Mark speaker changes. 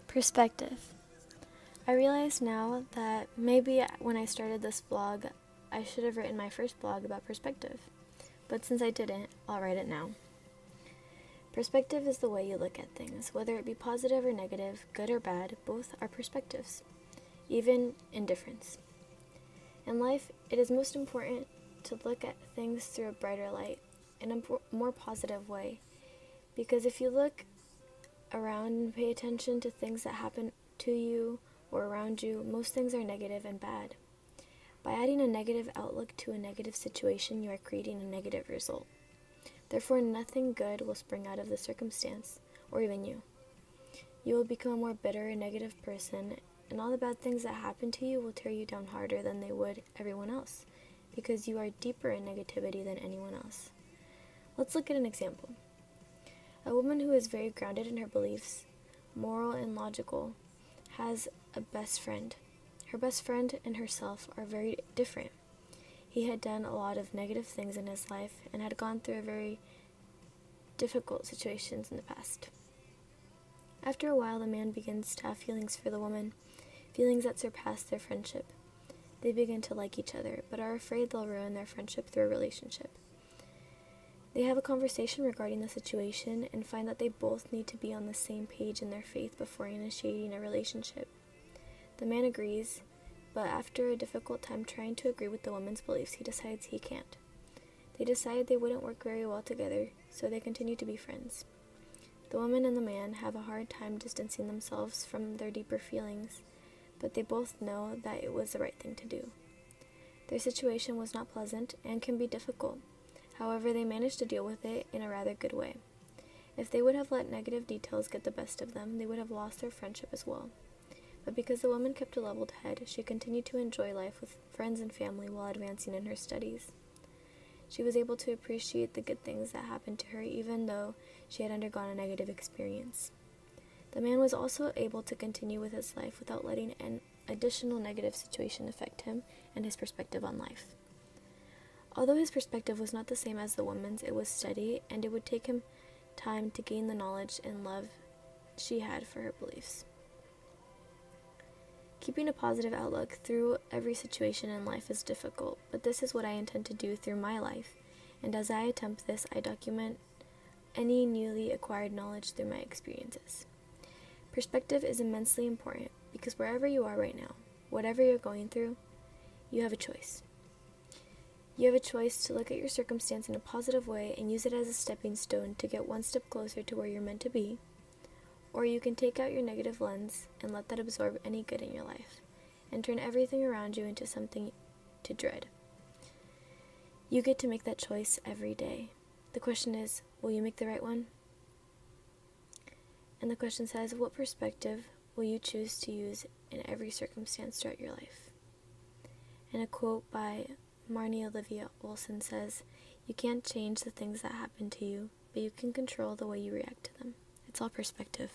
Speaker 1: Perspective. I realize now that maybe when I started this blog, I should have written my first blog about perspective. But since I didn't, I'll write it now. Perspective is the way you look at things, whether it be positive or negative, good or bad, both are perspectives, even indifference. In life, it is most important to look at things through a brighter light, in a more positive way, because if you look around and pay attention to things that happen to you or around you, most things are negative and bad. By adding a negative outlook to a negative situation, you are creating a negative result. Therefore, nothing good will spring out of the circumstance, or even you. You will become a more bitter and negative person, and all the bad things that happen to you will tear you down harder than they would everyone else, because you are deeper in negativity than anyone else. Let's look at an example. A woman who is very grounded in her beliefs, moral and logical, has a best friend. Her best friend and herself are very different. He had done a lot of negative things in his life and had gone through very difficult situations in the past. After a while, the man begins to have feelings for the woman, feelings that surpass their friendship. They begin to like each other, but are afraid they'll ruin their friendship through a relationship. They have a conversation regarding the situation and find that they both need to be on the same page in their faith before initiating a relationship. The man agrees, but after a difficult time trying to agree with the woman's beliefs, he decides he can't. They decide they wouldn't work very well together, so they continue to be friends. The woman and the man have a hard time distancing themselves from their deeper feelings, but they both know that it was the right thing to do. Their situation was not pleasant and can be difficult. However, they managed to deal with it in a rather good way. If they would have let negative details get the best of them, they would have lost their friendship as well. But because the woman kept a leveled head, she continued to enjoy life with friends and family while advancing in her studies. She was able to appreciate the good things that happened to her even though she had undergone a negative experience. The man was also able to continue with his life without letting an additional negative situation affect him and his perspective on life. Although his perspective was not the same as the woman's, it was steady, and it would take him time to gain the knowledge and love she had for her beliefs. Keeping a positive outlook through every situation in life is difficult, but this is what I intend to do through my life, and as I attempt this, I document any newly acquired knowledge through my experiences. Perspective is immensely important, because wherever you are right now, whatever you're going through, you have a choice. You have a choice to look at your circumstance in a positive way and use it as a stepping stone to get one step closer to where you're meant to be, or you can take out your negative lens and let that absorb any good in your life, and turn everything around you into something to dread. You get to make that choice every day. The question is, will you make the right one? And the question says, what perspective will you choose to use in every circumstance throughout your life? And a quote by Marnie Olivia Olson says, "You can't change the things that happen to you, but you can control the way you react to them." It's all perspective.